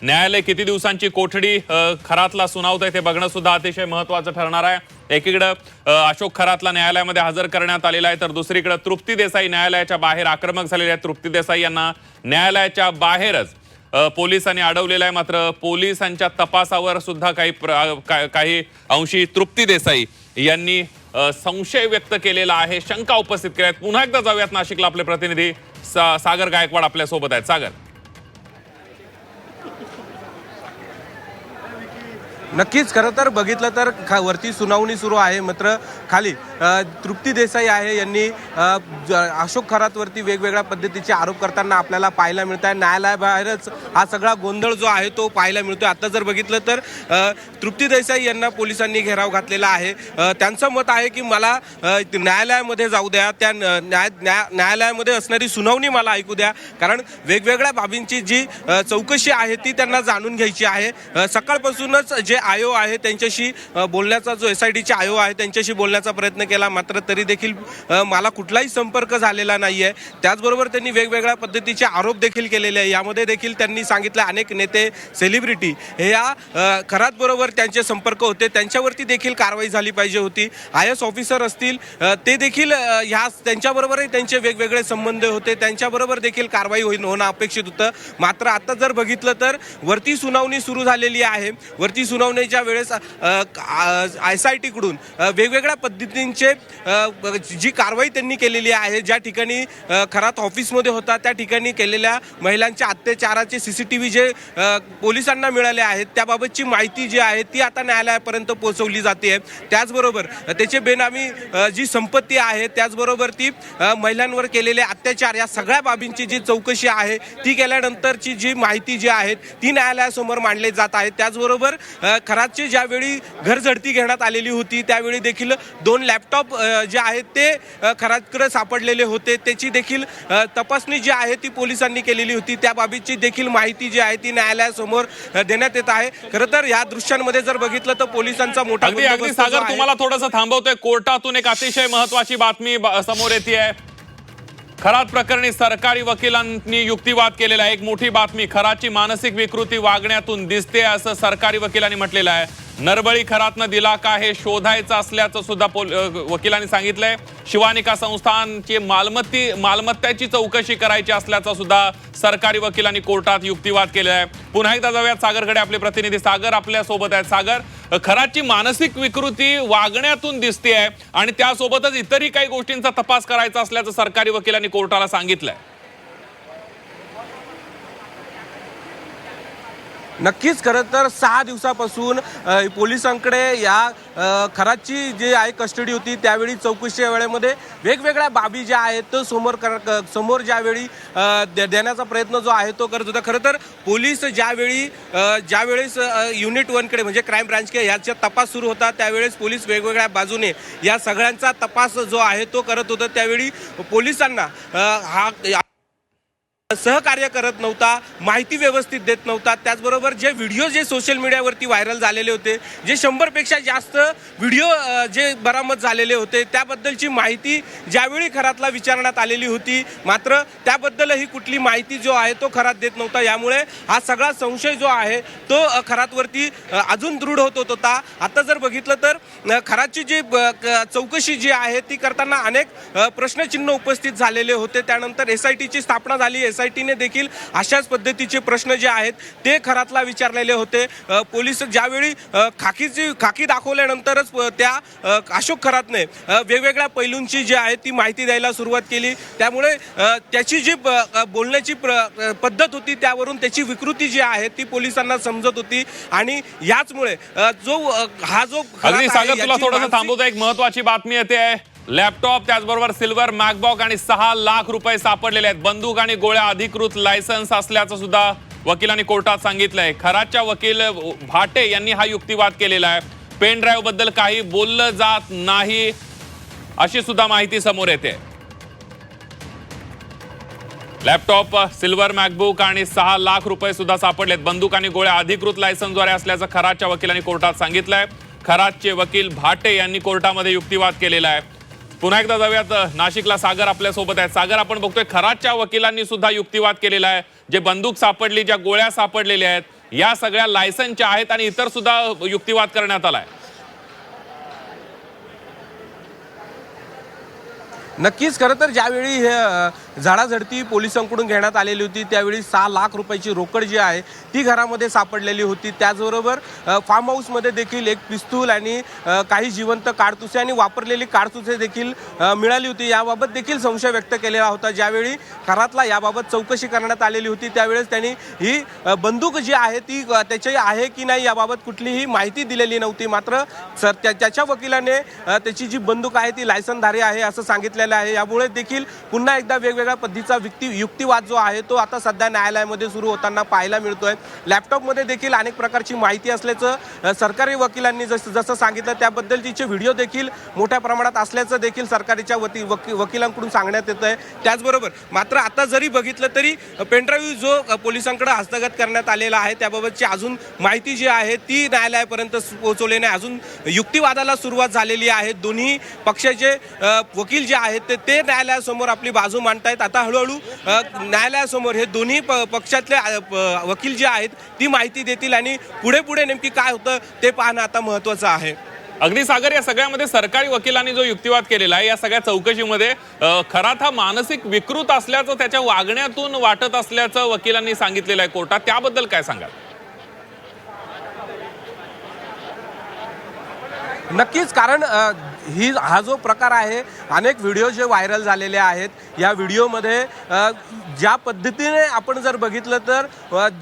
न्यायालय किती दिवसांची कोठडी खरातला सुनावतंय ते बघणं सुद्धा अतिशय महत्त्वाचं ठरणार आहे। एकीकडे अशोक खरातला न्यायालयामध्ये हजर करण्यात आलेला आहे, तर दुसरीकडे तृप्ती देसाई न्यायालयाच्या बाहेर आक्रमक झालेल्या आहेत। तृप्ती देसाई यांना न्यायालयाच्या बाहेरच पोलिसांनी अडवलेलं आहे। मात्र पोलिसांच्या तपासावर सुद्धा काही अंशी तृप्ती देसाई यांनी संशय व्यक्त केलेला आहे, शंका उपस्थित केल्या आहेत। पुन्हा एकदा जाऊयात नाशिकला, आपले प्रतिनिधी सागर गायकवाड आपल्या सोबत आहेत। सागर, नक्कीच खरं तर बघितलं तर वरती सुनावणी सुरू आहे, मात्र खाली तृप्ती देसाई आहे यांनी अशोक खरातवरती वेगवेगळ्या पद्धतीचे आरोप करताना आपल्याला पाहायला मिळत आहे। न्यायालयाबाहेरच हा सगळा गोंधळ जो आहे तो पाहायला मिळतोय। आता जर बघितलं तर तृप्ती देसाई यांना पोलिसांनी घेराव घातलेला आहे। त्यांचं मत आहे की मला न्यायालयामध्ये जाऊ द्या, त्या न्यायालयामध्ये असणारी सुनावणी मला ऐकू द्या, कारण वेगवेगळ्या बाबींची जी चौकशी आहे ती त्यांना जाणून घ्यायची आहे। सकाळपासूनच जे आयोग आहे त्यांच्याशी बोलण्याचा, जो SITचे आयोग आहे त्यांच्याशी बोलण्याचा प्रयत्न केला, मात्र तरी देखील मला कुठलाही संपर्क झालेला नाहीये। त्याचबरोबर त्यांनी वेगवेगळ्या पद्धतीचे आरोप देखील केलेले आहे। यामध्ये देखील त्यांनी सांगितलं अनेक नेते, सेलिब्रिटी हे या खरात बरोबर त्यांचे संपर्क होते, त्यांच्यावरती देखील कारवाई झाली पाहिजे होती। IAS ऑफिसर असतील ते देखील त्यांच्याबरोबरही त्यांचे वेगवेगळे संबंध होते, त्यांच्याबरोबर देखील कारवाई होणं अपेक्षित होतं। मात्र आता जर बघितलं तर वरती सुनावणी सुरू झालेली आहे। वरती सुनावणीच्या वेळेस SIT कडून वेगवेगळ्या पद्धतींचे जी कारवाई त्यांनी केलेली आहे, ज्या ठिकाणी खरात ऑफिसमध्ये होता त्या ठिकाणी केलेल्या महिलांच्या अत्याचाराचे CCTV जे पोलिसांना मिळाले आहेत त्याबाबतची माहिती जी आहे ती आता न्यायालयापर्यंत पोहोचवली जाते। त्याचबरोबर त्याचे बेनामी जी संपत्ती आहे, त्याचबरोबर ती महिलांवर केलेले अत्याचार, या सगळ्या बाबींची जी चौकशी आहे ती केल्यानंतरची जी माहिती जी आहे ती न्यायालयासमोर मांडली जात आहे। त्याचबरोबर खरातची ज्यावेळी घरझडती घेण्यात आलेली होती त्यावेळी देखील 2 लॅपटॉप जे आहेत ते खरातकडे सापडलेले होते, त्याची देखील तपासणी जी आहे ती पोलिसांनी केलेली होती। त्या बाबीची देखील माहिती जी आहे ती न्यायालयासमोर देण्यात येत आहे। खरं तर या दृश्यांमध्ये जर बघितलं तर पोलिसांचा मोठा सागर, तुम्हाला थोडंसं थांबवतोय। कोर्टातून एक अतिशय महत्त्वाची बातमी समोर येते। खरात प्रकरणी सरकारी वकिलांनी युक्तिवाद केलेला आहे। एक मोठी बातमी, खरातची मानसिक विकृती वागण्यातून दिसते असं सरकारी वकिलांनी म्हटलेलं आहे। नरबळी खरातनं दिला का हे शोधायचं असल्याचं सुद्धा वकिलांनी सांगितलंय। शिवानिका संस्थानची मालमत्तेची चौकशी करायची असल्याचं सुद्धा सरकारी वकिलांनी कोर्टात युक्तिवाद केलेला आहे। पुन्हा एकदा जाऊयात सागरकडे, आपले प्रतिनिधी सागर आपल्या सोबत आहेत। सागर, खरातची मानसिक विकृती वागण्यातून दिसते आहे आणि त्यासोबतच इतरही काही गोष्टींचा तपास करायचा असल्याचं सरकारी वकिलांनी कोर्टाला सांगितलंय। नक्कीच खरं तर 6 दिवसापासून पोलिसांकडे या खरातची जी आहे कस्टडी होती, त्यावेळी चौकशीच्या वेळेमध्ये वेगवेगळ्या बाबी ज्या आहेत तो समोर ज्यावेळी देण्याचा प्रयत्न जो आहे तो करत होता। खरं तर पोलीस ज्यावेळेस युनिट 1 कडे म्हणजे क्राईम ब्रांचकडे याचा तपास सुरू होता त्यावेळेस पोलीस वेगवेगळ्या बाजूने या सगळ्यांचा तपास जो आहे तो करत होता। त्यावेळी पोलिसांना सहकार्य करत नव्हता, माहिती व्यवस्थित देत नव्हता। त्याचबरोबर जे व्हिडिओ जे सोशल मीडियावरती व्हायरल झालेले होते, जे 100 पेक्षा जास्त व्हिडिओ जे बरामद झालेले होते त्याबद्दलची माहिती ज्यावेळी खरातला विचारण्यात आलेली होती, मात्र त्याबद्दलही कुठली माहिती जो आहे तो खरात देत नव्हता। यामुळे हा सगळा संशय जो आहे तो खरातवरती अजून दृढ होत होता। आता जर बघितलं तर खरातची जी चौकशी जी आहे ती करताना अनेक प्रश्नचिन्ह उपस्थित झालेले होते। त्यानंतर SITची स्थापना झाली, SITने देखील अशाच पद्धतीचे प्रश्न जे आहेत ते खरातला विचारलेले होते। पोलीस ज्यावेळी खाकी दाखवल्यानंतरच त्या अशोक खरातने वेगवेगळ्या पैलूंची जी आहे ती माहिती द्यायला सुरुवात केली। त्यामुळे त्याची जी बोलण्याची पद्धत होती त्यावरून त्याची विकृती जी आहे ती पोलिसांना समजत होती आणि याचमुळे सागर, तुला थोडंसं थांबवतो। एक महत्त्वाची बातमी येते, लॅपटॉप त्याचबरोबर सिल्वर मॅकबॉक आणि 6 लाख रुपये सापडलेले आहेत। बंदूक आणि गोळ्या अधिकृत लायसन्स असल्याचं सुद्धा वकिलांनी कोर्टात सांगितलंय। खरातच्या वकील भाटे यांनी हा युक्तिवाद केलेला आहे। पेन ड्राईव्ह बद्दल काही बोललं जात नाही अशी सुद्धा माहिती समोर येते। लॅपटॉप, सिल्वर मॅकबुक आणि 6 लाख रुपये सुद्धा सापडलेत। बंदूक आणि गोळ्या अधिकृत लायसन्सद्वारे असल्याचं खरातच्या वकिलांनी कोर्टात सांगितलंय। खरातचे वकील भाटे यांनी कोर्टामध्ये युक्तिवाद केलेला आहे। पुन्हा एकदा जाऊयात नाशिकला, सागर आपल्या सोबत आहे। सागर, आपण बघतोय खरातच्या वकिलांनी सुद्धा युक्तिवाद केलेला आहे। जे बंदूक सापडली, ज्या गोळ्या सापडलेल्या आहेत या सगळ्या लायसन्सच्या आहेत आणि इतर सुद्धा युक्तिवाद करण्यात आलाय? नक्कीच. खरं तर ज्यावेळी हे झाडाझडती पोलिसांकडून घेण्यात आलेली होती त्यावेळी 6 लाख रुपयाची रोकड जी आहे ती घरामध्ये सापडलेली होती. त्याचबरोबर फार्म हाऊसमध्ये देखील एक पिस्तूल आणि काही जिवंत काडतुसे आणि वापरलेली काडतुसे देखील मिळाली होती. याबाबत देखील संशय व्यक्त केलेला होता. ज्यावेळी खरातला याबाबत चौकशी करण्यात आलेली होती त्यावेळेस त्यांनी ही बंदूक जी आहे ती त्याची आहे की नाही याबाबत कुठलीही माहिती दिलेली नव्हती. मात्र त्याच्या वकिलाने त्याची जी बंदूक आहे ती लायसनधारी आहे असं सांगितलं आहे. यामुळे देखील पुन्हा एकदा वेगवेगळ्या पद्धतीचा युक्तिवाद जो आहे तो आता सध्या न्यायालयामध्ये सुरू होताना पाहायला मिळतोय. लॅपटॉपमध्ये देखील अनेक प्रकारची माहिती असल्याचं सरकारी वकिलांनी जसं सांगितलं त्याबद्दलचे व्हिडिओ देखील मोठ्या प्रमाणात असल्याचं देखील सरकारच्या वकिलांकडून सांगण्यात येत आहे. त्याचबरोबर मात्र आता जरी बघितलं तरी पेनड्राईव्ह जो पोलिसांकडे हस्तगत करण्यात आलेला आहे त्याबाबतची अजून माहिती जी आहे ती न्यायालयापर्यंत पोहोचवली नाही. अजून युक्तिवादाला सुरुवात झालेली आहे. दोन्ही पक्षाचे वकील जे आहेत ते न्यायालयासमोर आपली बाजू मांडतायत. आता हळूहळू न्यायालयासमोर हे दोन्ही पक्षातले वकील जे आहेत ती माहिती देतील आणि पुढे नेमकी काय होतं ते पाहणं आता महत्त्वाचं आहे. अग्निसागर, या सगळ्यामध्ये सरकारी वकिलांनी जो युक्तिवाद केलेला आहे या सगळ्या चौकशीमध्ये खरात हा मानसिक विकृत असल्याचं त्याच्या वागण्यातून वाटत असल्याचं वकिलांनी सांगितलेलं आहे कोर्टात. त्याबद्दल काय सांगाल? नक्कीच. कारण हा जो प्रकार आहे अनेक व्हिडिओ जे व्हायरल झालेले आहेत या व्हिडिओमध्ये ज्या पद्धतीने आपण जर बघितलं तर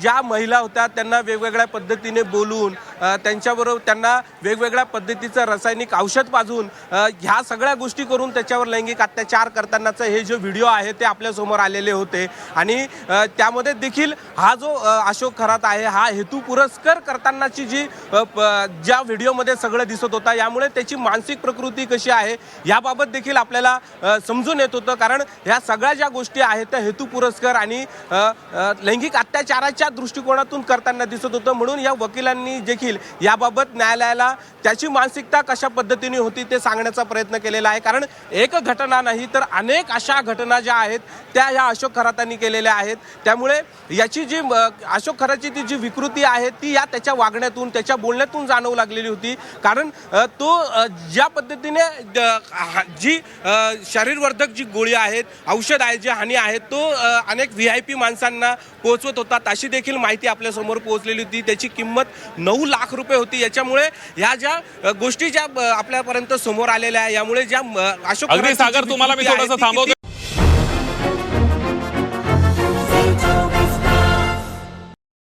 ज्या महिला होत्या त्यांना वेगवेगळ्या पद्धतीने बोलून त्यांच्याबरोबर त्यांना वेगवेगळ्या पद्धतीचं रासायनिक औषध पाजून ह्या सगळ्या गोष्टी करून त्याच्यावर लैंगिक अत्याचार करतानाचं हे जे व्हिडिओ आहे ते आपल्यासमोर आलेले होते. आणि त्यामध्ये देखील हा जो अशोक खरात आहे हा हेतू पुरस्कार करतानाची जी ज्या व्हिडिओमध्ये सगळं दिसत होता यामुळे त्याची मानसिक प्रकृती कशी आहे याबाबत देखील आपल्याला समजून येत होतं. कारण ह्या सगळ्या ज्या गोष्टी आहेत त्या हेतू पुरस्कार आणि लैंगिक अत्याचाराच्या दृष्टिकोनातून करताना दिसत होतं. म्हणून या वकिलांनी देखील याबाबत न्यायालयाला त्याची मानसिकता कशा पद्धतीने होती ते सांगण्याचा प्रयत्न केलेला आहे. कारण एक घटना नाही तर अनेक अशा घटना ज्या आहेत त्या या अशोक खरातांनी केलेल्या आहेत. त्यामुळे याची जी अशोक खराची ती जी विकृती आहे ती या त्याच्या वागण्यातून त्याच्या बोलण्यातून जाणवू लागलेली होती. कारण तो ज्या पद्धतीने जी शरीरवर्धक जी गोळी आहेत औषध आहे जे हानी आहेत तो अनेक VIP माणसांना पोहोचवत होता अशी देखील माहिती आपल्या समोर पोहोचलेली होती. त्याची किंमत 9 लाख रुपये होती. याच्यामुळे ह्या ज्या गोष्टी ज्या आपल्यापर्यंत समोर आलेल्या आहे यामुळे ज्या अशोक अग्निसागर, तुम्हाला मी थोडंसं थांबवतो.